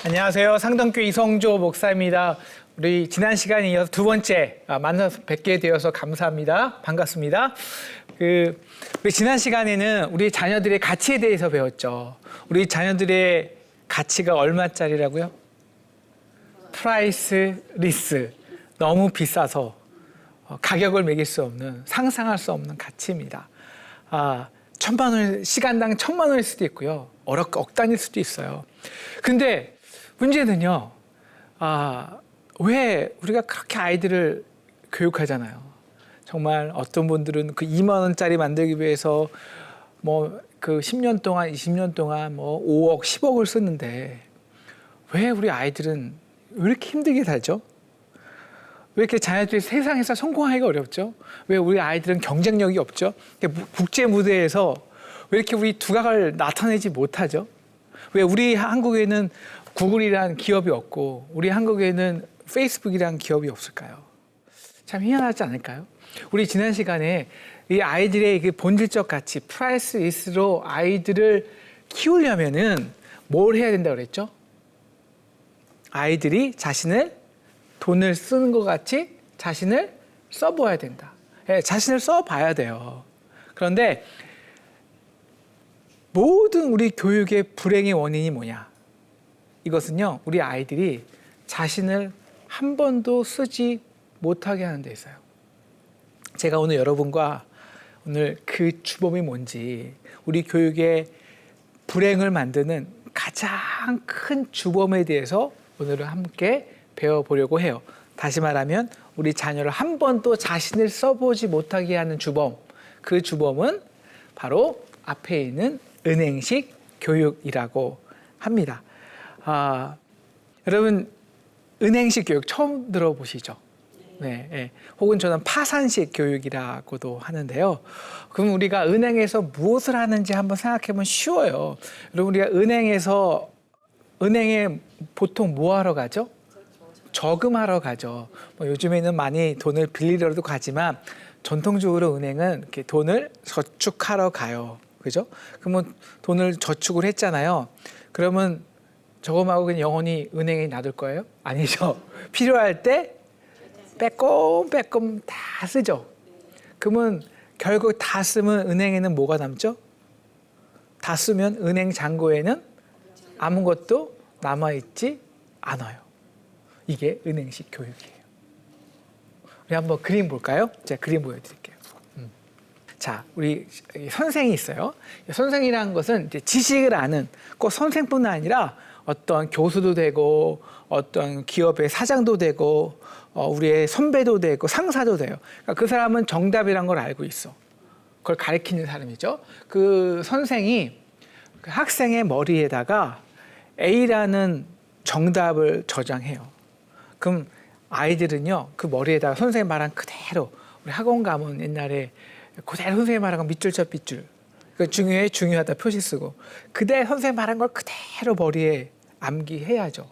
안녕하세요. 상동교회 이성조 목사입니다. 우리 지난 시간에 이어서 두 번째 만나서 뵙게 되어서 감사합니다. 반갑습니다. 우리 지난 시간에는 우리 자녀들의 가치에 대해서 배웠죠. 우리 자녀들의 가치가 얼마짜리라고요? 프라이스리스. 너무 비싸서 가격을 매길 수 없는, 상상할 수 없는 가치입니다. 1,000만 원, 시간당 1,000만 원일 수도 있고요. 억 단일 수도 있어요. 근데 문제는요, 왜 우리가 그렇게 아이들을 교육하잖아요. 정말 어떤 분들은 그 2만 원짜리 만들기 위해서 그 10년 동안, 20년 동안 5억, 10억을 쓰는데 왜 우리 아이들은 왜 이렇게 힘들게 살죠? 왜 이렇게 자녀들이 세상에서 성공하기가 어렵죠? 왜 우리 아이들은 경쟁력이 없죠? 국제 무대에서 왜 이렇게 우리 두각을 나타내지 못하죠? 왜 우리 한국에는 구글이라는 기업이 없고 우리 한국에는 페이스북이라는 기업이 없을까요? 참 희한하지 않을까요? 우리 지난 시간에 이 아이들의 그 본질적 가치, 프라이스리스로 아이들을 키우려면은 뭘 해야 된다고 그랬죠? 아이들이 돈을 쓰는 것 같이 자신을 써보아야 된다. 자신을 써봐야 돼요. 그런데 모든 우리 교육의 불행의 원인이 뭐냐? 이것은요, 우리 아이들이 자신을 한 번도 쓰지 못하게 하는 데 있어요. 제가 오늘 여러분과 오늘 그 주범이 뭔지, 우리 교육의 불행을 만드는 가장 큰 주범에 대해서 오늘은 함께 배워보려고 해요. 다시 말하면 우리 자녀를 한 번도 자신을 써보지 못하게 하는 주범, 그 주범은 바로 앞에 있는 은행식 교육이라고 합니다. 여러분 은행식 교육 처음 들어보시죠? 네. 혹은 저는 파산식 교육이라고도 하는데요. 그럼 우리가 은행에서 무엇을 하는지 한번 생각해보면 쉬워요. 여러분 우리가 은행에 보통 뭐 하러 가죠? 저금하러 가죠. 요즘에는 많이 돈을 빌리러도 가지만 전통적으로 은행은 이렇게 돈을 저축하러 가요. 그죠? 그러면 돈을 저축을 했잖아요. 그러면 저금하고 그냥 영원히 은행에 놔둘 거예요? 아니죠. 필요할 때 빼꼼빼꼼 다 쓰죠. 그러면 결국 다 쓰면 은행에는 뭐가 남죠? 다 쓰면 은행 잔고에는 아무것도 남아있지 않아요. 이게 은행식 교육이에요. 우리 한번 그림 볼까요? 제가 그림 보여드릴게요. 자, 우리 선생이 있어요. 선생이라는 것은 이제 지식을 아는, 꼭 선생뿐 아니라 어떤 교수도 되고 어떤 기업의 사장도 되고 우리의 선배도 되고 상사도 돼요. 그러니까 그 사람은 정답이란 걸 알고 있어. 그걸 가르치는 사람이죠. 그 선생이 그 학생의 머리에다가 A라는 정답을 저장해요. 그럼 아이들은요, 그 머리에다가 선생님 말한 그대로, 우리 학원 가면 옛날에 그대로 선생님 말한 거 밑줄 쳐 밑줄. 중요하다 표시 쓰고. 그대 선생님 말한 걸 그대로 머리에 암기해야죠.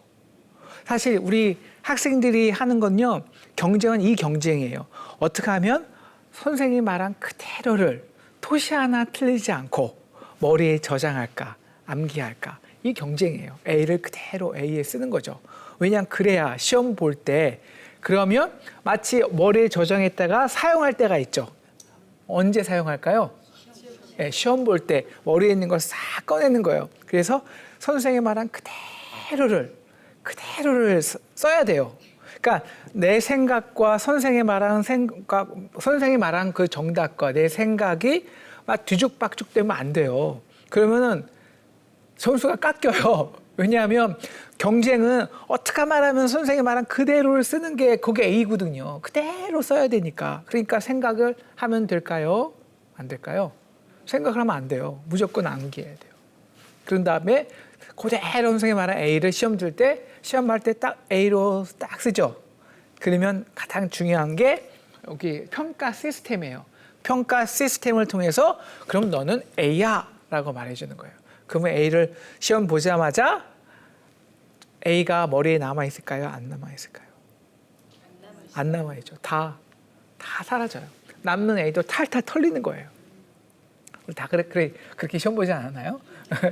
사실 우리 학생들이 하는 건요, 경쟁은 이 경쟁이에요. 어떻게 하면 선생님이 말한 그대로를 토시 하나 틀리지 않고 머리에 저장할까, 암기할까. 이 경쟁이에요. A를 그대로 A에 쓰는 거죠. 왜냐하면 그래야 시험 볼 때, 그러면 마치 머리에 저장했다가 사용할 때가 있죠. 언제 사용할까요? 네, 시험 볼 때 머리에 있는 걸 싹 꺼내는 거예요. 그래서 선생님이 말한 그대로를 써야 돼요. 그러니까 내 생각과 선생님이 말한 그 정답과 내 생각이 막 뒤죽박죽 되면 안 돼요. 그러면은 점수가 깎여요. 왜냐하면 경쟁은 어떻게 말하면 선생님이 말한 그대로를 쓰는 게 그게 A거든요. 그대로 써야 되니까. 그러니까 생각을 하면 될까요? 안 될까요? 생각을 하면 안 돼요. 무조건 암기해야 돼요. 그런 다음에 그대로 선생님이 말한 A를 시험 줄 때, 시험할 때 딱 A로 딱 쓰죠. 그러면 가장 중요한 게 여기 평가 시스템이에요. 평가 시스템을 통해서 그럼 너는 A야 라고 말해주는 거예요. 그러면 A를 시험 보자마자 A가 머리에 남아있을까요? 안 남아있을까요? 안 남아있죠. 다 사라져요. 남는 A도 탈탈 털리는 거예요. 우리 다 그렇게 시험 보지 않았나요?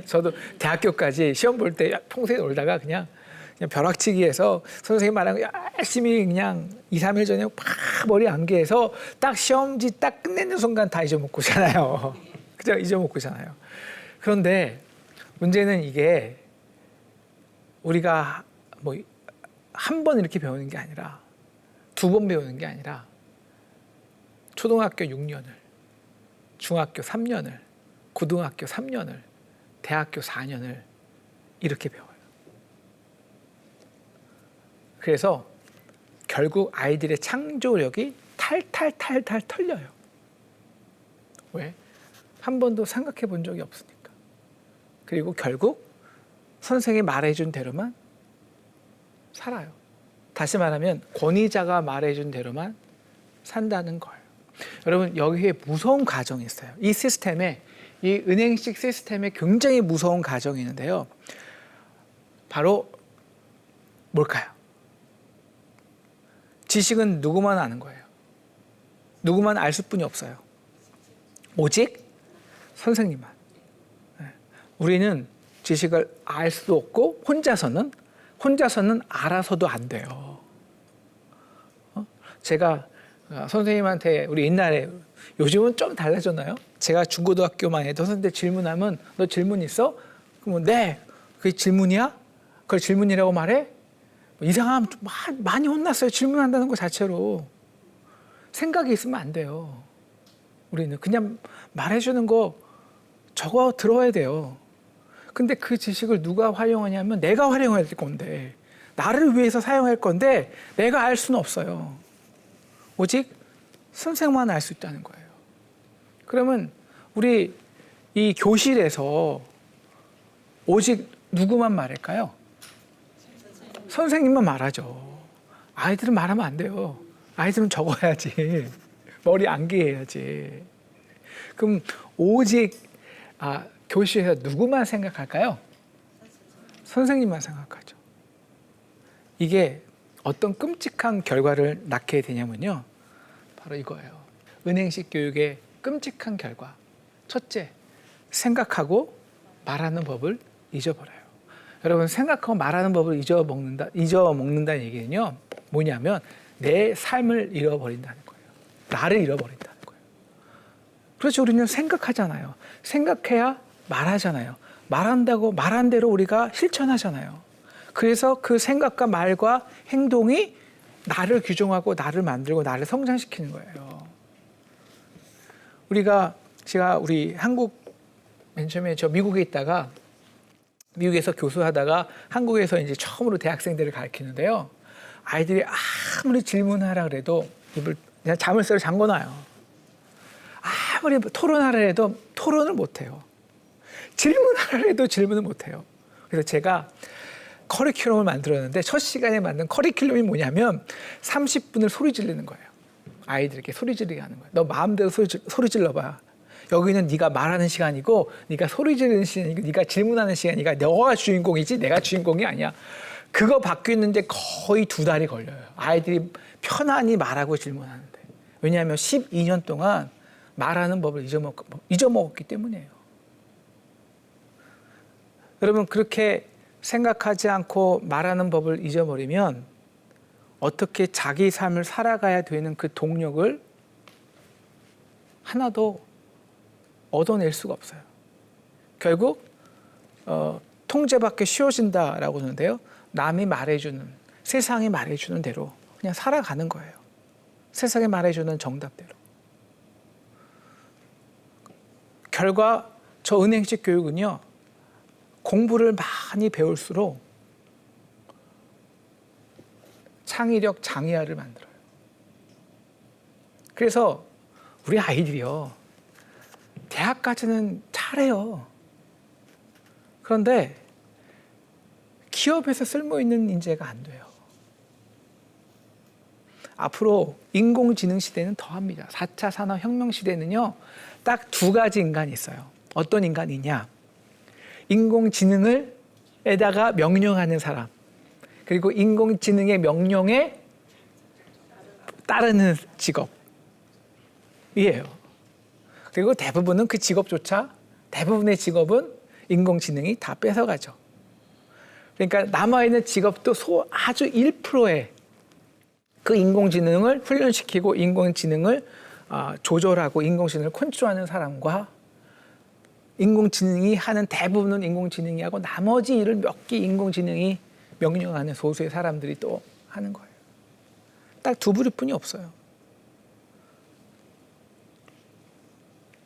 저도 대학교까지 시험 볼 때 평소에 놀다가 그냥 그냥 벼락치기해서 선생님 말하는 거 열심히 그냥 2, 3일 전에 막 머리 암기해서 딱 시험지 딱 끝내는 순간 다 잊어먹고잖아요. 그죠? 잊어먹고잖아요. 그런데 문제는 이게 우리가 뭐 한 번 이렇게 배우는 게 아니라 2번 배우는 게 아니라 초등학교 6년을, 중학교 3년을, 고등학교 3년을, 대학교 4년을 이렇게 배워요. 그래서 결국 아이들의 창조력이 탈탈탈탈 털려요. 왜? 한 번도 생각해 본 적이 없으니까. 그리고 결국 선생님이 말해준 대로만 살아요. 다시 말하면 권위자가 말해준 대로만 산다는 거예요. 여러분, 여기에 무서운 가정이 있어요. 이 시스템에, 이 은행식 시스템에 굉장히 무서운 가정이 있는데요. 바로 뭘까요? 지식은 누구만 아는 거예요. 누구만 알 수뿐이 없어요. 오직 선생님만. 우리는 지식을 알 수도 없고 혼자서는 알아서도 안 돼요. 제가 선생님한테 우리 옛날에, 요즘은 좀 달라졌나요? 제가 중고등학교만 해도 선생님한테 질문하면 너 질문 있어? 그러면 네. 그게 질문이야? 그걸 질문이라고 말해? 이상하면 많이 혼났어요. 질문한다는 것 자체로. 생각이 있으면 안 돼요. 우리는 그냥 말해주는 거 적어 들어야 돼요. 근데 그 지식을 누가 활용하냐면 내가 활용해야 될 건데, 나를 위해서 사용할 건데 내가 알 수는 없어요. 오직 선생만 알 수 있다는 거예요. 그러면 우리 이 교실에서 오직 누구만 말할까요? 선생님만 말하죠. 아이들은 말하면 안 돼요. 아이들은 적어야지. 머리 암기해야지. 그럼 오직 교실에서 누구만 생각할까요? 선생님만 생각하죠. 이게 어떤 끔찍한 결과를 낳게 되냐면요. 바로 이거예요. 은행식 교육의 끔찍한 결과. 첫째, 생각하고 말하는 법을 잊어버려요. 여러분, 생각하고 말하는 법을 잊어먹는다는 얘기는요. 뭐냐면 내 삶을 잃어버린다는 거예요. 나를 잃어버린다는 거예요. 그렇죠. 우리는 생각하잖아요. 생각해야 말하잖아요. 말한다고 말한 대로 우리가 실천하잖아요. 그래서 그 생각과 말과 행동이 나를 규정하고 나를 만들고 나를 성장시키는 거예요. 제가 우리 한국, 맨 처음에 저 미국에 있다가 미국에서 교수하다가 한국에서 이제 처음으로 대학생들을 가르치는데요. 아이들이 아무리 질문하라 그래도 입을 그냥 자물쇠로 잠궈놔요. 아무리 토론하라 해도 토론을 못해요. 질문하라 해도 질문을 못해요. 그래서 제가 커리큘럼을 만들었는데 첫 시간에 만든 커리큘럼이 뭐냐면 30분을 소리 지르는 거예요. 아이들에게 소리 지르게 하는 거예요. 너 마음대로 소리 질러봐. 여기는 네가 말하는 시간이고 네가 소리 지르는 시간이고 네가 질문하는 시간이니까 너가 주인공이지 내가 주인공이 아니야. 그거 바뀌는데 거의 2달이 걸려요. 아이들이 편안히 말하고 질문하는데. 왜냐하면 12년 동안 말하는 법을 잊어먹었기 때문이에요. 여러분, 그렇게 생각하지 않고 말하는 법을 잊어버리면 어떻게 자기 삶을 살아가야 되는 그 동력을 하나도 얻어낼 수가 없어요. 결국 통제받기 쉬워진다라고 하는데요. 남이 말해주는, 세상이 말해주는 대로 그냥 살아가는 거예요. 세상이 말해주는 정답대로. 결과 저 은행식 교육은요. 공부를 많이 배울수록 창의력 장애아를 만들어요. 그래서 우리 아이들이요. 대학까지는 잘해요. 그런데 기업에서 쓸모있는 인재가 안 돼요. 앞으로 인공지능 시대는 더합니다. 4차 산업혁명 시대는요. 딱 2가지 인간이 있어요. 어떤 인간이냐. 인공지능을 에다가 명령하는 사람. 그리고 인공지능의 명령에 따르는 직업이에요. 그리고 대부분은 대부분의 직업은 인공지능이 다 뺏어가죠. 그러니까 남아있는 직업도 아주 1%의 그 인공지능을 훈련시키고 인공지능을 조절하고 인공지능을 컨트롤하는 사람과 인공지능이 하는 대부분은 인공지능이 하고 나머지 일을 몇 개 인공지능이 명령하는 소수의 사람들이 또 하는 거예요. 딱 두 부류뿐이 없어요.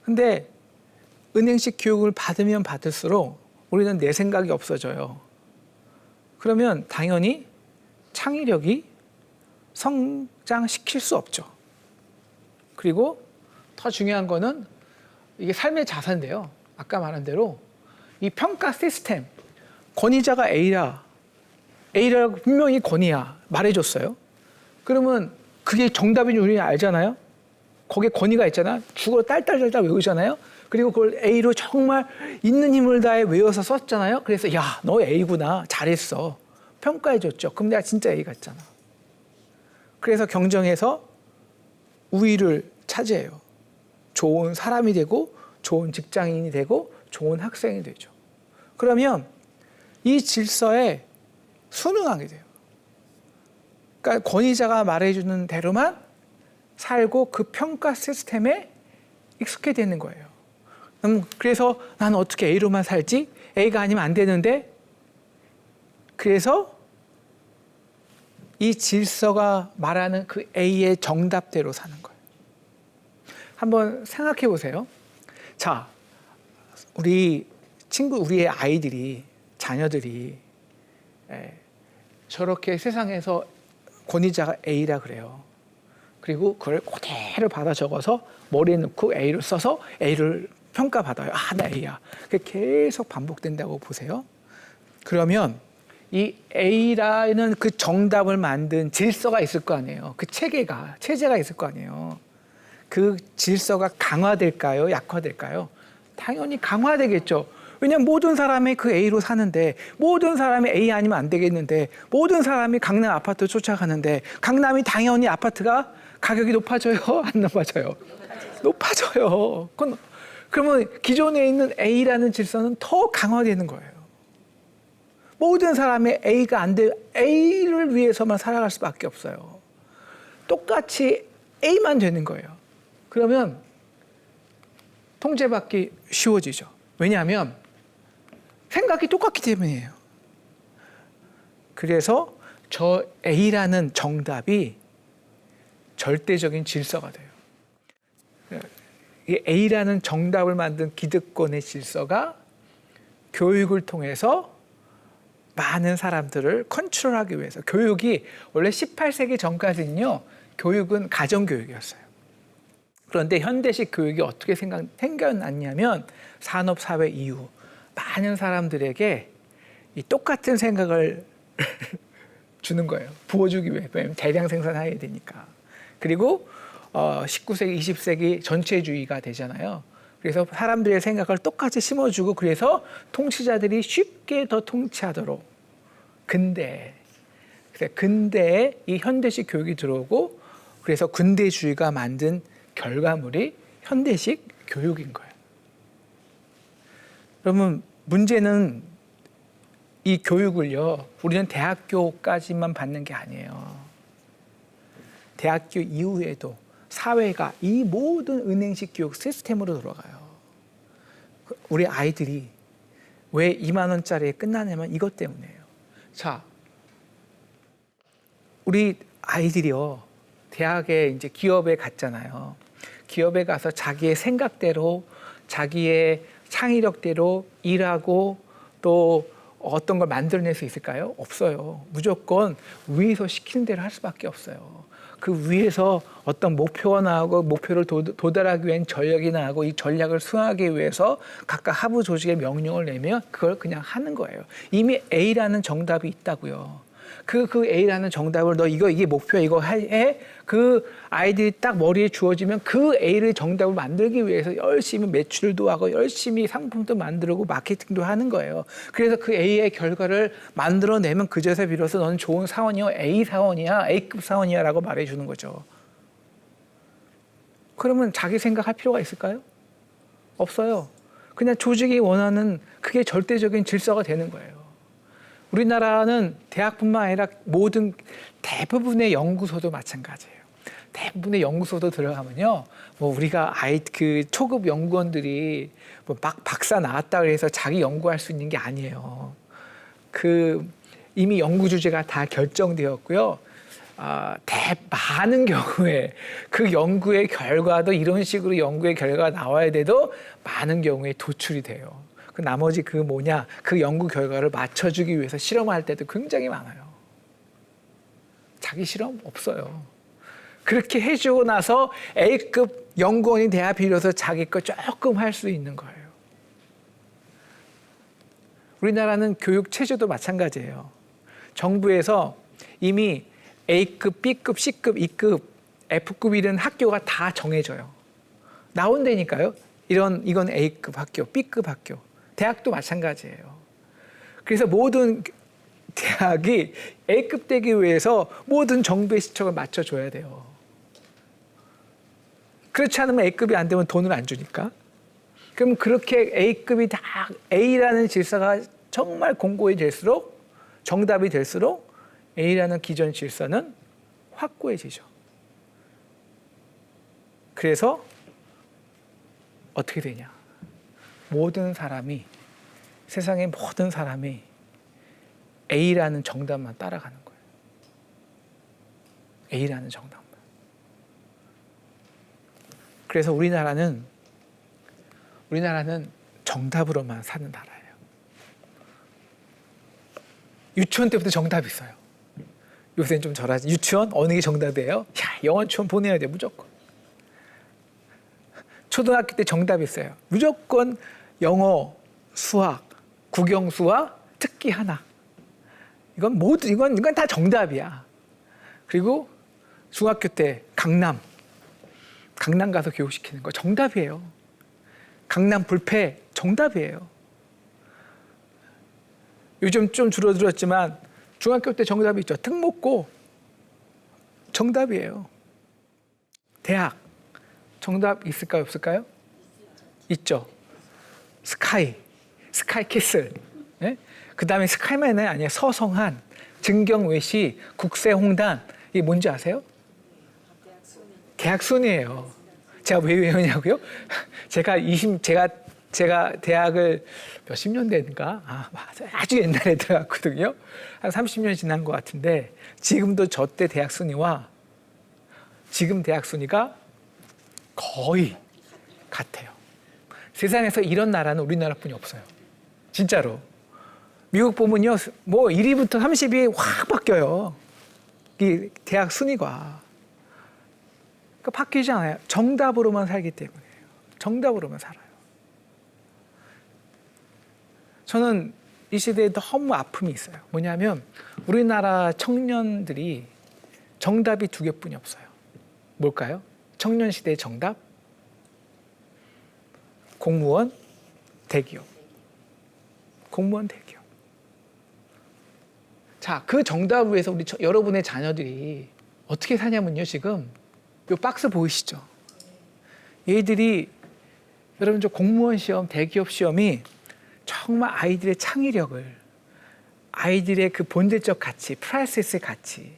근데 은행식 교육을 받으면 받을수록 우리는 내 생각이 없어져요. 그러면 당연히 창의력이 성장시킬 수 없죠. 그리고 더 중요한 거는 이게 삶의 자산인데요. 아까 말한 대로 이 평가 시스템, 권위자가 A라고 분명히 권위야 말해줬어요. 그러면 그게 정답인 우리는 알잖아요. 거기에 권위가 있잖아. 죽어 딸딸딸딸 외우잖아요. 그리고 그걸 A로 정말 있는 힘을 다해 외워서 썼잖아요. 그래서 야, 너 A구나. 잘했어. 평가해줬죠. 그럼 내가 진짜 A 같잖아. 그래서 경쟁에서 우위를 차지해요. 좋은 사람이 되고 좋은 직장인이 되고 좋은 학생이 되죠. 그러면 이 질서에 순응하게 돼요. 그러니까 권위자가 말해주는 대로만 살고 그 평가 시스템에 익숙해지는 거예요. 그래서 나는 어떻게 A로만 살지? A가 아니면 안 되는데? 그래서 이 질서가 말하는 그 A의 정답대로 사는 거예요. 한번 생각해 보세요. 자, 우리의 아이들이, 자녀들이 저렇게 세상에서 권위자가 A라 그래요. 그리고 그걸 그대로 받아 적어서 머리에 넣고 A를 써서 A를 평가받아요. 나 A야. 그게 계속 반복된다고 보세요. 그러면 이 A라는 그 정답을 만든 질서가 있을 거 아니에요. 그 체제가 있을 거 아니에요. 그 질서가 강화될까요? 약화될까요? 당연히 강화되겠죠. 왜냐하면 모든 사람이 그 A로 사는데, 모든 사람이 A 아니면 안 되겠는데, 모든 사람이 강남 아파트 쫓아가는데, 강남이 당연히 아파트가 가격이 높아져요? 안 높아져요? 높아져요. 그러면 기존에 있는 A라는 질서는 더 강화되는 거예요. 모든 사람의 A가 안 돼, A를 위해서만 살아갈 수밖에 없어요. 똑같이 A만 되는 거예요. 그러면 통제받기 쉬워지죠. 왜냐하면 생각이 똑같기 때문이에요. 그래서 저 A라는 정답이 절대적인 질서가 돼요. 이 A라는 정답을 만든 기득권의 질서가 교육을 통해서 많은 사람들을 컨트롤하기 위해서, 교육이 원래 18세기 전까지는요, 교육은 가정교육이었어요. 그런데 현대식 교육이 어떻게 생겨났냐면 산업사회 이후 많은 사람들에게 이 똑같은 생각을 주는 거예요. 부어주기 위해. 왜냐하면 대량 생산해야 되니까. 그리고 19세기, 20세기 전체주의가 되잖아요. 그래서 사람들의 생각을 똑같이 심어주고, 그래서 통치자들이 쉽게 더 통치하도록 근대에 이 현대식 교육이 들어오고, 그래서 근대주의가 만든 결과물이 현대식 교육인 거예요. 그러면 문제는 이 교육을요, 우리는 대학교까지만 받는 게 아니에요. 대학교 이후에도 사회가 이 모든 은행식 교육 시스템으로 돌아가요. 우리 아이들이 왜 2만 원짜리에 끝나냐면 이것 때문이에요. 자, 우리 아이들이요, 대학에 이제 기업에 갔잖아요. 기업에 가서 자기의 생각대로, 자기의 창의력대로 일하고 또 어떤 걸 만들어낼 수 있을까요? 없어요. 무조건 위에서 시키는 대로 할 수밖에 없어요. 그 위에서 어떤 목표가 나오고, 목표를 도달하기 위한 전략이 나오고, 이 전략을 수행하기 위해서 각각 하부 조직에 명령을 내면 그걸 그냥 하는 거예요. 이미 A라는 정답이 있다고요. 그 A라는 정답을 이게 목표야, 이거 해. 그 아이들이 딱 머리에 주어지면 그 A를 정답을 만들기 위해서 열심히 매출도 하고 열심히 상품도 만들고 마케팅도 하는 거예요. 그래서 그 A의 결과를 만들어내면 그제서 비로소 너는 좋은 사원이요, A 사원이야, A급 사원이야 라고 말해주는 거죠. 그러면 자기 생각할 필요가 있을까요? 없어요. 그냥 조직이 원하는 그게 절대적인 질서가 되는 거예요. 우리나라는 대학뿐만 아니라 모든 대부분의 연구소도 마찬가지예요. 대부분의 연구소도 들어가면요, 뭐 우리가 그 초급 연구원들이 뭐 막 박사 나왔다 그래서 자기 연구할 수 있는 게 아니에요. 이미 연구 주제가 다 결정되었고요. 많은 경우에 그 연구의 결과도 이런 식으로 연구의 결과가 나와야 돼도 많은 경우에 도출이 돼요. 그 나머지 그 연구 결과를 맞춰주기 위해서 실험할 때도 굉장히 많아요. 자기 실험 없어요. 그렇게 해주고 나서 A급 연구원이 돼야 비로소 자기 거 조금 할 수 있는 거예요. 우리나라는 교육 체제도 마찬가지예요. 정부에서 이미 A급, B급, C급, E급, F급 이런 학교가 다 정해져요. 나온다니까요. 이건 A급 학교, B급 학교. 대학도 마찬가지예요. 그래서 모든 대학이 A급 되기 위해서 모든 정부의 시청을 맞춰줘야 돼요. 그렇지 않으면 A급이 안 되면 돈을 안 주니까. 그럼 그렇게 A급이 다 A라는 질서가 정말 공고히 될수록, 정답이 될수록 A라는 기존 질서는 확고해지죠. 그래서 어떻게 되냐? 세상의 모든 사람이 A라는 정답만 따라가는 거예요. A라는 정답만. 그래서 우리나라는 정답으로만 사는 나라예요. 유치원 때부터 정답이 있어요. 요새는 좀 덜하지. 유치원 어느 게 정답이에요? 영어 유치원 보내야 돼, 무조건. 초등학교 때 정답이 있어요. 무조건 영어, 수학, 국영수와 특기 하나. 이건 다 정답이야. 그리고 중학교 때 강남 가서 교육시키는 거 정답이에요. 강남 불패 정답이에요. 요즘 좀 줄어들었지만 중학교 때 정답이 있죠. 특목고 정답이에요. 대학 정답 있을까요? 없을까요? 있죠. 스카이 캐슬. 네? 그 다음에 스카이만이 아니에요. 서성한, 증경외시, 국세홍단. 이게 뭔지 아세요? 대학순이에요. 제가 왜 외우냐고요? 제가 대학을 몇십 년 된가? 아주 옛날에 들어갔거든요. 한 30년 지난 것 같은데 지금도 저 때 대학 순위와 지금 대학 순위가 거의 같아요. 세상에서 이런 나라는 우리나라뿐이 없어요. 진짜로. 미국 보면요, 뭐 1위부터 30위 확 바뀌어요. 이 대학 순위가. 그러니까 바뀌지 않아요. 정답으로만 살기 때문이에요. 정답으로만 살아요. 저는 이 시대에 너무 아픔이 있어요. 뭐냐면 우리나라 청년들이 정답이 두 개뿐이 없어요. 뭘까요? 청년 시대의 정답? 공무원, 대기업. 공무원, 대기업. 자, 그 정답을 위해서 여러분의 자녀들이 어떻게 사냐면요, 지금 이 박스 보이시죠? 얘들이 여러분 저 공무원 시험, 대기업 시험이 정말 아이들의 창의력을, 아이들의 그 본질적 가치, 프라이시스의 가치,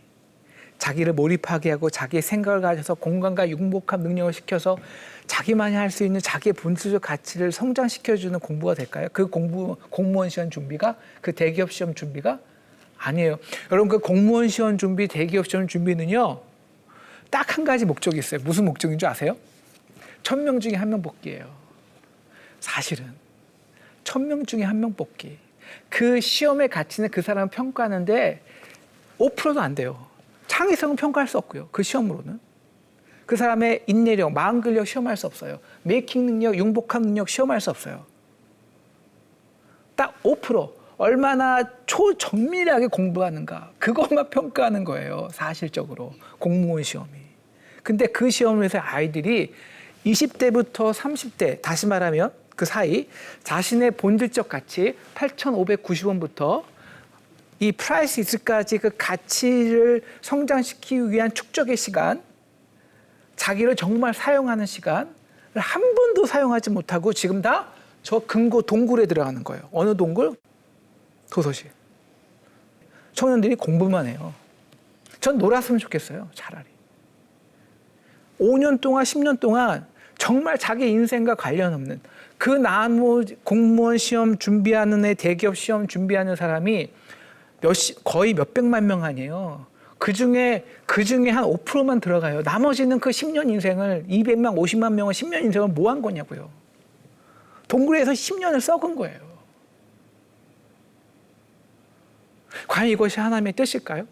자기를 몰입하게 하고 자기의 생각을 가져서 공감과 융복합 능력을 시켜서 자기만이 할 수 있는 자기의 본질적 가치를 성장시켜주는 공부가 될까요? 그 공무원 시험 준비가, 그 대기업 시험 준비가 아니에요. 여러분 그 공무원 시험 준비, 대기업 시험 준비는요, 딱 한 가지 목적이 있어요. 무슨 목적인 줄 아세요? 1000명 중에 1명 뽑기예요. 사실은 1000명 중에 1명 뽑기. 그 시험의 가치는 그 사람을 평가하는데 5%도 안 돼요. 창의성은 평가할 수 없고요. 그 시험으로는. 그 사람의 인내력, 마음 근력 시험할 수 없어요. 메이킹 능력, 융복합 능력 시험할 수 없어요. 딱 5%. 얼마나 초정밀하게 공부하는가. 그것만 평가하는 거예요. 사실적으로. 공무원 시험이. 근데 그 시험을 해서 아이들이 20대부터 30대, 다시 말하면 그 사이 자신의 본질적 가치 8,590원부터 이 프라이시스까지 그 가치를 성장시키기 위한 축적의 시간, 자기를 정말 사용하는 시간을 한 번도 사용하지 못하고 지금 다 저 금고 동굴에 들어가는 거예요. 어느 동굴? 도서실. 청년들이 공부만 해요. 전 놀았으면 좋겠어요. 차라리. 5년 동안 10년 동안 정말 자기 인생과 관련 없는 그 나무 공무원 시험 준비하는 애, 대기업 시험 준비하는 사람이 거의 몇백만 명 아니에요. 그 중에 한 5%만 들어가요. 나머지는 그 10년 인생을 200만, 50만 명은 10년 인생을 뭐 한 거냐고요. 동굴에서 10년을 썩은 거예요. 과연 이것이 하나님의 뜻일까요?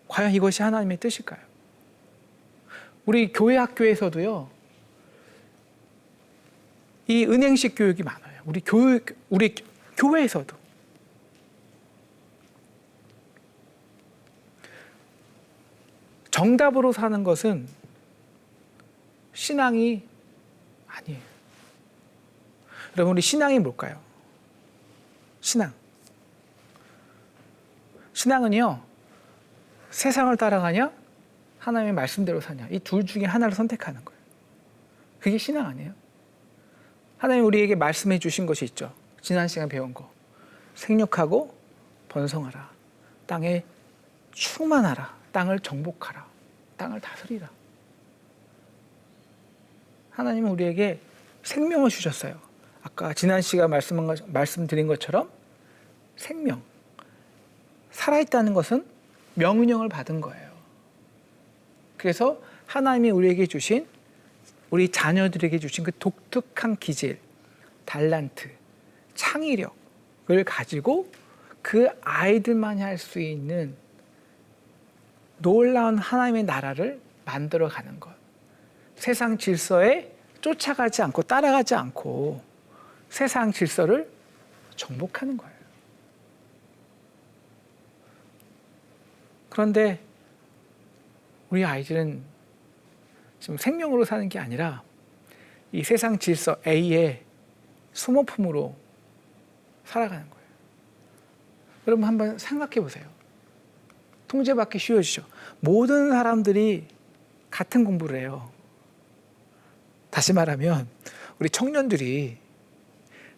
과연 이것이 하나님의 뜻일까요? 우리 교회 학교에서도요, 이 은행식 교육이 많아요. 우리 교회에서도. 정답으로 사는 것은 신앙이 아니에요. 여러분, 우리 신앙이 뭘까요? 신앙은요, 세상을 따라가냐? 하나님의 말씀대로 사냐? 이 둘 중에 하나를 선택하는 거예요. 그게 신앙 아니에요? 하나님 우리에게 말씀해 주신 것이 있죠. 지난 시간 배운 거. 생육하고 번성하라. 땅에 충만하라. 땅을 정복하라. 땅을 다스리라. 하나님은 우리에게 생명을 주셨어요. 아까 지난 시간 말씀드린 것처럼 생명. 살아있다는 것은 명령을 받은 거예요. 그래서 하나님이 우리에게 주신, 우리 자녀들에게 주신 그 독특한 기질, 달란트, 창의력을 가지고 그 아이들만이 할 수 있는 놀라운 하나님의 나라를 만들어가는 것. 세상 질서에 쫓아가지 않고 따라가지 않고 세상 질서를 정복하는 거예요. 그런데 우리 아이들은 지금 생명으로 사는 게 아니라 이 세상 질서 A의 소모품으로 살아가는 거예요. 여러분 한번 생각해 보세요. 통제받기 쉬워지죠. 모든 사람들이 같은 공부를 해요. 다시 말하면 우리 청년들이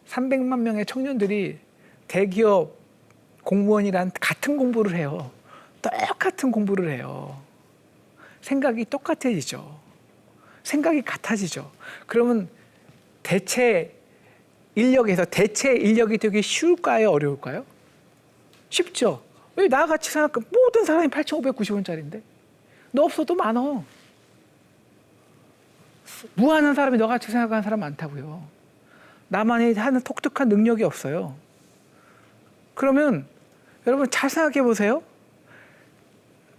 300만 명의 청년들이 대기업 공무원이란 같은 공부를 해요. 똑같은 공부를 해요. 생각이 똑같아지죠. 생각이 같아지죠. 그러면 대체 인력이 되기 쉬울까요? 어려울까요? 쉽죠. 왜 나같이 생각해? 모든 사람이 8,590원짜리인데 너 없어도 많어. 무한한 사람이 너같이 생각하는 사람 많다고요. 나만이 하는 독특한 능력이 없어요. 그러면 여러분 잘 생각해 보세요.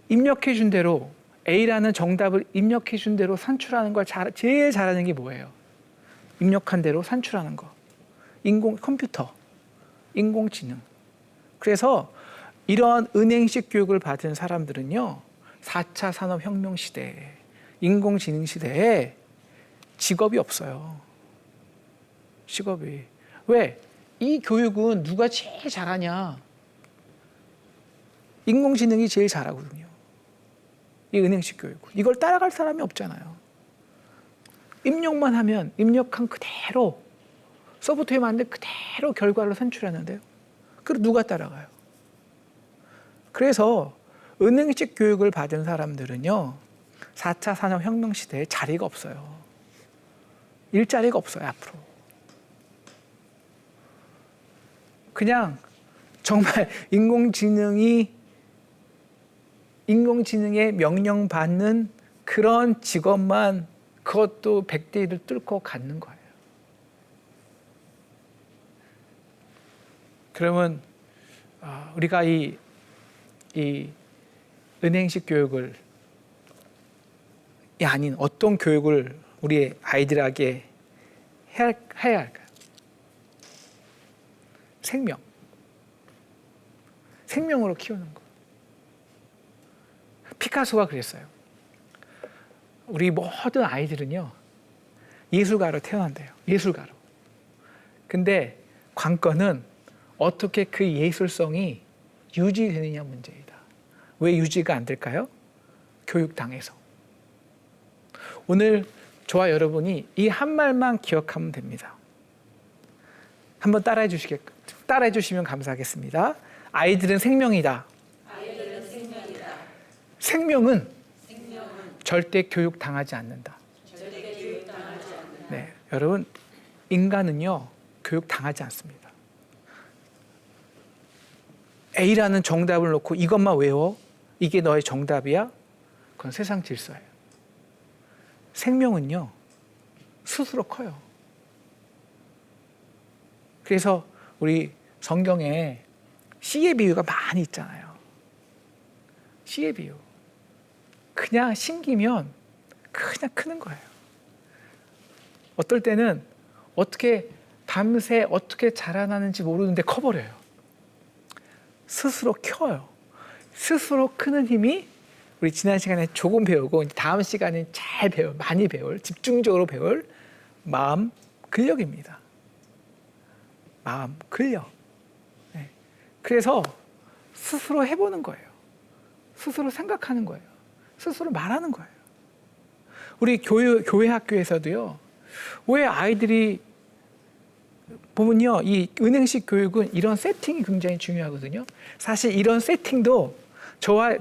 입력해 준 대로 A라는 정답을 입력해 준 대로 산출하는 걸 제일 잘하는 게 뭐예요? 입력한 대로 산출하는 거. 컴퓨터, 인공지능. 그래서 이런 은행식 교육을 받은 사람들은요, 4차 산업혁명 시대에, 인공지능 시대에 직업이 없어요. 직업이. 왜? 이 교육은 누가 제일 잘하냐? 인공지능이 제일 잘하거든요. 이 은행식 교육은. 이걸 따라갈 사람이 없잖아요. 입력만 하면 입력한 그대로 소프트웨어 만든 그대로 결과를 산출하는데요. 그럼 누가 따라가요? 그래서 은행식 교육을 받은 사람들은요, 4차 산업혁명 시대에 자리가 없어요. 일자리가 없어요, 앞으로. 그냥 정말 인공지능의 명령받는 그런 직업만, 그것도 100대 1을 뚫고 갖는 거예요. 그러면 우리가 이 은행식 교육을 아닌 어떤 교육을 우리 아이들에게 해야 할까요? 생명으로 키우는 거. 피카소가 그랬어요. 우리 모든 아이들은요, 예술가로 태어난대요. 예술가로. 근데 관건은 어떻게 그 예술성이 유지되느냐 문제이다. 왜 유지가 안 될까요? 교육당해서. 오늘 저와 여러분이 이 한 말만 기억하면 됩니다. 한번 따라해 따라해 주시면 감사하겠습니다. 아이들은 생명이다. 생명은 절대 교육당하지 않는다. 네, 여러분, 인간은요, 교육당하지 않습니다. A라는 정답을 놓고 이것만 외워? 이게 너의 정답이야? 그건 세상 질서예요. 생명은요, 스스로 커요. 그래서 우리 성경에 씨의 비유가 많이 있잖아요. 씨의 비유. 그냥 심기면 그냥 크는 거예요. 어떨 때는 어떻게 밤새 어떻게 자라나는지 모르는데 커버려요. 스스로 커요. 스스로 크는 힘이 우리 지난 시간에 조금 배우고 다음 시간에 잘 많이 배울, 집중적으로 배울 마음 근력입니다. 마음 근력. 네. 그래서 스스로 해보는 거예요. 스스로 생각하는 거예요. 스스로 말하는 거예요. 우리 교회 학교에서도요. 왜 아이들이 보면요, 이 은행식 교육은 이런 세팅이 굉장히 중요하거든요. 사실 이런 세팅도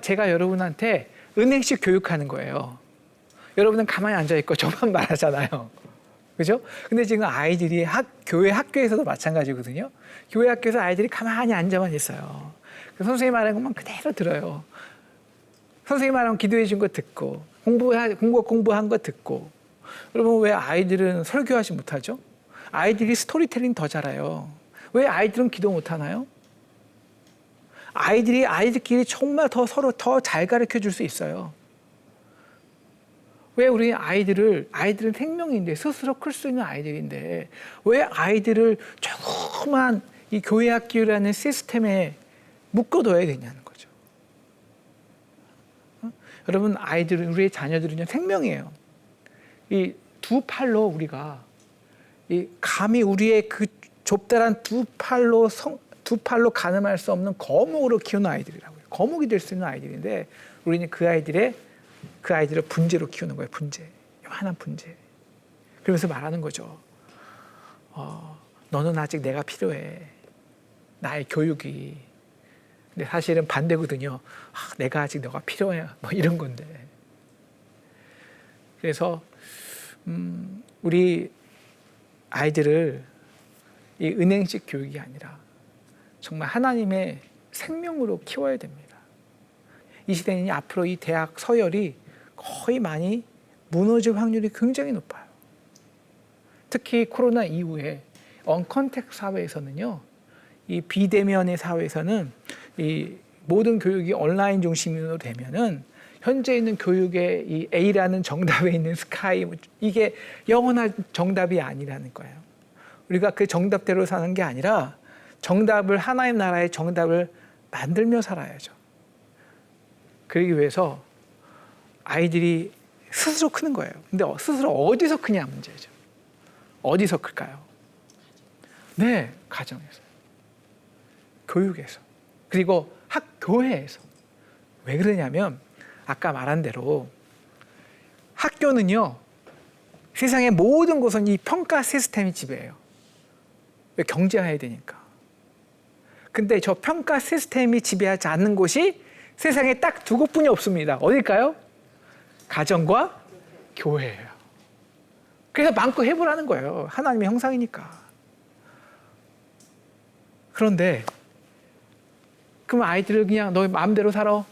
제가 여러분한테 은행식 교육하는 거예요. 여러분은 가만히 앉아 있고 저만 말하잖아요. 그죠? 근데 지금 아이들이 교회 학교에서도 마찬가지거든요. 교회 학교에서 아이들이 가만히 앉아만 있어요. 선생님 말하는 것만 그대로 들어요. 선생님 말하면 기도해 준 거 듣고 공부한 거 듣고. 여러분, 왜 아이들은 설교하지 못하죠? 아이들이 스토리텔링 더 잘해요. 왜 아이들은 기도 못하나요? 아이들끼리 정말 서로 더 잘 가르쳐 줄 수 있어요. 왜 우리 아이들은 생명인데, 스스로 클 수 있는 아이들인데, 왜 아이들을 조그만 이 교회 학교라는 시스템에 묶어둬야 되냐는 거죠. 여러분, 우리의 자녀들은요, 생명이에요. 이 두 팔로 우리가, 감히 우리의 그 좁다란 두 팔로 가늠할 수 없는 거목으로 키우는 아이들이라고요. 거목이 될 수 있는 아이들인데, 우리는 그 아이들을 분재로 키우는 거예요. 분재. 요만한 분재. 그러면서 말하는 거죠. 너는 아직 내가 필요해. 나의 교육이. 근데 사실은 반대거든요. 내가 아직 너가 필요해. 뭐 이런 건데. 그래서 우리 아이들을 이 은행식 교육이 아니라 정말 하나님의 생명으로 키워야 됩니다. 이 시대는 앞으로 이 대학 서열이 거의 많이 무너질 확률이 굉장히 높아요. 특히 코로나 이후에 언컨택트 사회에서는요, 이 비대면의 사회에서는 이 모든 교육이 온라인 중심으로 되면은 현재 있는 교육의 이 A라는 정답에 있는 스카이, 이게 영원한 정답이 아니라는 거예요. 우리가 그 정답대로 사는 게 아니라 하나님 나라의 정답을 만들며 살아야죠. 그러기 위해서 아이들이 스스로 크는 거예요. 근데 스스로 어디서 크냐 문제죠. 어디서 클까요? 네, 가정에서, 교육에서, 그리고 교회에서. 왜 그러냐면 아까 말한 대로 학교는요, 세상의 모든 곳은 이 평가 시스템이 지배해요. 왜? 경쟁해야 되니까. 근데 저 평가 시스템이 지배하지 않는 곳이 세상에 딱 두 곳뿐이 없습니다. 어딜까요? 가정과 교회예요. 그래서 마음껏 해보라는 거예요. 하나님의 형상이니까. 그런데 그럼 아이들을 그냥 너 마음대로 살아.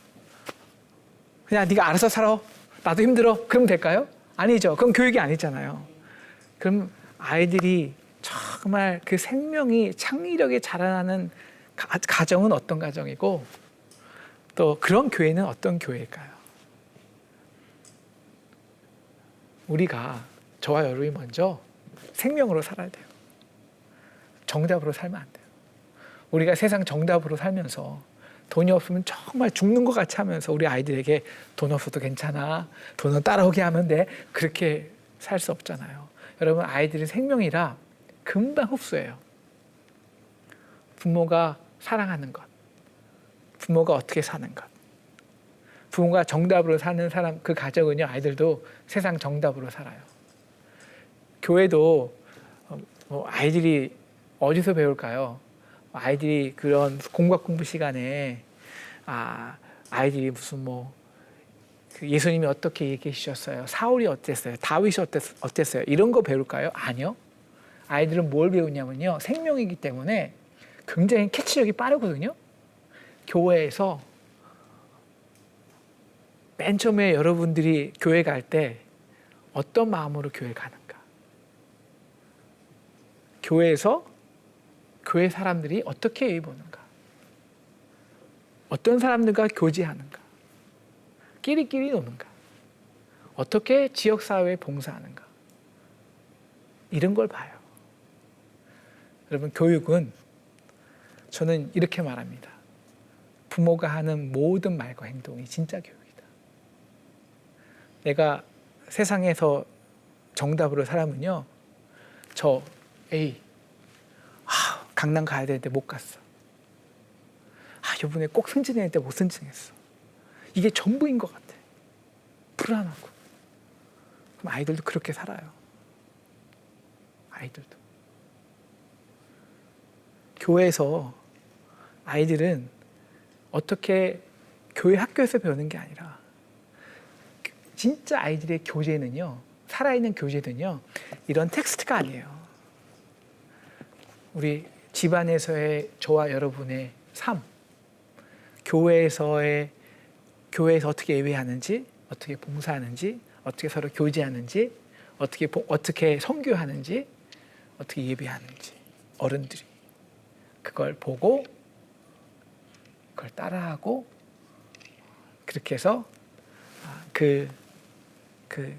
그냥 네가 알아서 살아. 나도 힘들어. 그럼 될까요? 아니죠. 그럼 교육이 아니잖아요. 그럼 아이들이 정말 그 생명이 창의력이 자라나는 가정은 어떤 가정이고, 또 그런 교회는 어떤 교회일까요? 저와 여러분이 먼저 생명으로 살아야 돼요. 정답으로 살면 안 돼요. 우리가 세상 정답으로 살면서 돈이 없으면 정말 죽는 것 같이 하면서 우리 아이들에게 돈 없어도 괜찮아, 돈은 따라오게 하면 돼, 그렇게 살 수 없잖아요. 여러분, 아이들은 생명이라 금방 흡수해요. 부모가 사랑하는 것, 부모가 어떻게 사는 것, 부모가 정답으로 사는 사람, 그 가정은요, 아이들도 세상 정답으로 살아요. 교회도 아이들이 어디서 배울까요? 아이들이 그런 공과 공부 시간에 아이들이 무슨 그 예수님이 어떻게 얘기해 주셨어요? 사울이 어땠어요? 다윗이 어땠어요? 이런 거 배울까요? 아니요. 아이들은 뭘 배우냐면요. 생명이기 때문에 굉장히 캐치력이 빠르거든요. 교회에서 맨 처음에 여러분들이 교회 갈 때 어떤 마음으로 교회 가는가? 교회에서 교회 사람들이 어떻게 예의 보는가? 어떤 사람들과 교제하는가? 끼리끼리 노는가? 어떻게 지역사회에 봉사하는가? 이런 걸 봐요. 여러분, 교육은 저는 이렇게 말합니다. 부모가 하는 모든 말과 행동이 진짜 교육이다. 내가 세상에서 정답으로 살아면요. 저 A 강남 가야 되는데 못 갔어. 이번에 꼭 승진해야 되는데 못 승진했어. 이게 전부인 것 같아. 불안하고. 그럼 아이들도 그렇게 살아요. 아이들도. 교회에서 아이들은 어떻게 교회 학교에서 배우는 게 아니라 진짜 아이들의 교재는요. 살아있는 교재는요. 이런 텍스트가 아니에요. 우리 집안에서의 저와 여러분의 삶, 교회에서 어떻게 예배하는지, 어떻게 봉사하는지, 어떻게 서로 교제하는지, 어떻게 선교하는지, 어떻게 예배하는지 어른들이 그걸 보고 그걸 따라하고 그렇게 해서 그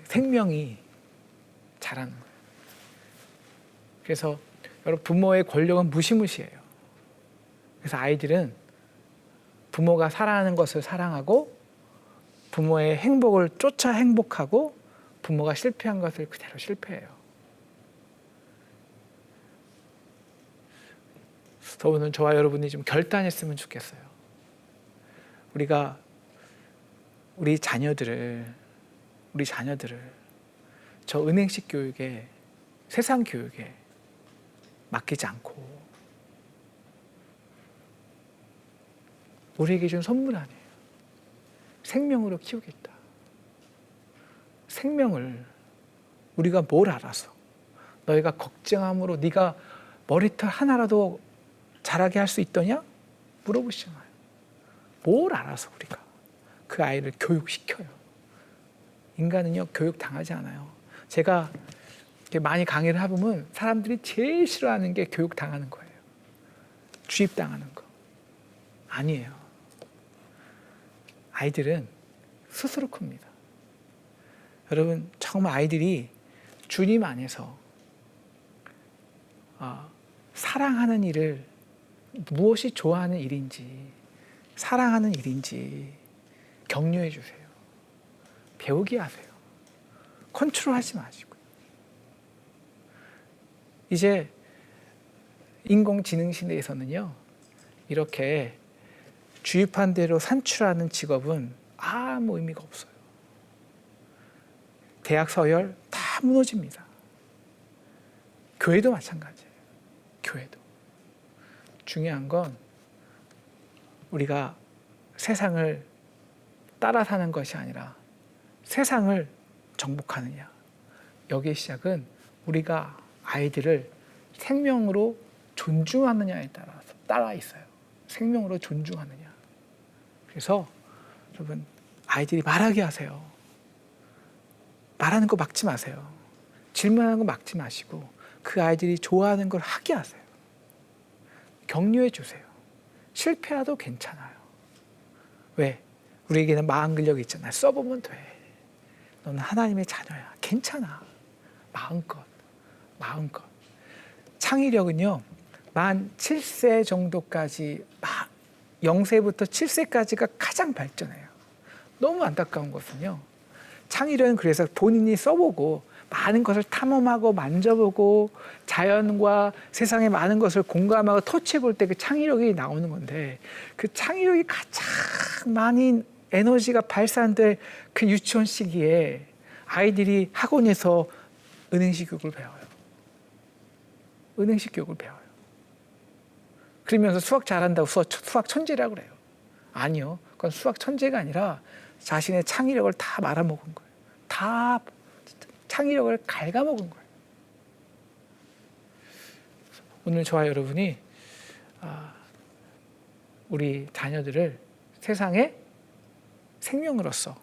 생명이 자라는 거예요. 그래서 여러분 부모의 권력은 무시무시해요. 그래서 아이들은 부모가 사랑하는 것을 사랑하고 부모의 행복을 쫓아 행복하고 부모가 실패한 것을 그대로 실패해요. 오늘 저와 여러분이 좀 결단했으면 좋겠어요. 우리가 우리 자녀들을 저 은행식 교육에 세상 교육에 맡기지 않고 우리에게 준 선물 아니에요. 생명으로 키우겠다. 생명을 우리가 뭘 알아서 너희가 걱정함으로 네가 머리털 하나라도 자라게 할 수 있더냐? 물어보시잖아요. 뭘 알아서 우리가 그 아이를 교육시켜요. 인간은요 교육 당하지 않아요. 제가 많이 강의를 해보면 사람들이 제일 싫어하는 게 교육 당하는 거예요. 주입당하는 거. 아니에요. 아이들은 스스로 큽니다. 여러분 정말 아이들이 주님 안에서 사랑하는 일을 무엇이 좋아하는 일인지 사랑하는 일인지 격려해 주세요. 배우게 하세요. 컨트롤하지 마시고요. 이제 인공지능 시대에서는요. 이렇게 주입한 대로 산출하는 직업은 아무 의미가 없어요. 대학 서열 다 무너집니다. 교회도 마찬가지예요. 교회도. 중요한 건 우리가 세상을 따라 사는 것이 아니라 세상을 정복하느냐. 여기의 시작은 우리가 아이들을 생명으로 존중하느냐에 따라서 따라 있어요. 생명으로 존중하느냐. 그래서 여러분 아이들이 말하게 하세요. 말하는 거 막지 마세요. 질문하는 거 막지 마시고 그 아이들이 좋아하는 걸 하게 하세요. 격려해 주세요. 실패해도 괜찮아요. 왜? 우리에게는 마음 근력이 있잖아요. 써보면 돼. 너는 하나님의 자녀야. 괜찮아. 마음껏. 창의력은요. 만 7세 정도까지 0세부터 7세까지가 가장 발전해요. 너무 안타까운 것은요. 창의력은 그래서 본인이 써보고 많은 것을 탐험하고 만져보고 자연과 세상의 많은 것을 공감하고 터치해볼 때 그 창의력이 나오는 건데 그 창의력이 가장 많이 에너지가 발산될 그 유치원 시기에 아이들이 학원에서 은행식 교육을 배워요. 은행식 교육을 배워요. 그러면서 수학 잘한다고 수학 천재라고 그래요. 아니요. 그건 수학 천재가 아니라 자신의 창의력을 다 말아먹은 거예요. 다 창의력을 갉아먹은 거예요. 오늘 저와 여러분이 우리 자녀들을 세상의 생명으로서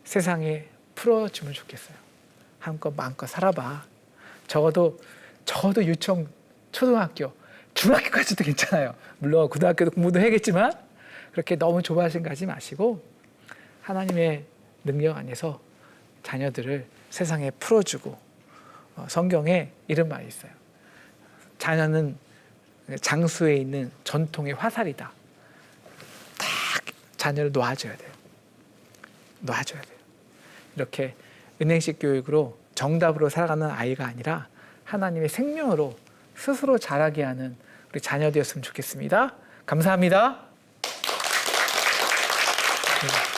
세상에 풀어주면 좋겠어요. 한껏 마음껏 살아봐. 저도 유치원, 초등학교, 중학교까지도 괜찮아요. 물론 고등학교도 공부도 해야겠지만 그렇게 너무 좁아 생각하지 마시고 하나님의 능력 안에서 자녀들을 세상에 풀어주고 성경에 이런 말이 있어요. 자녀는 장수에 있는 전통의 화살이다. 딱 자녀를 놓아줘야 돼요. 놓아줘야 돼요. 이렇게 은행식 교육으로 정답으로 살아가는 아이가 아니라 하나님의 생명으로 스스로 자라게 하는 우리 자녀 되었으면 좋겠습니다. 감사합니다. 네.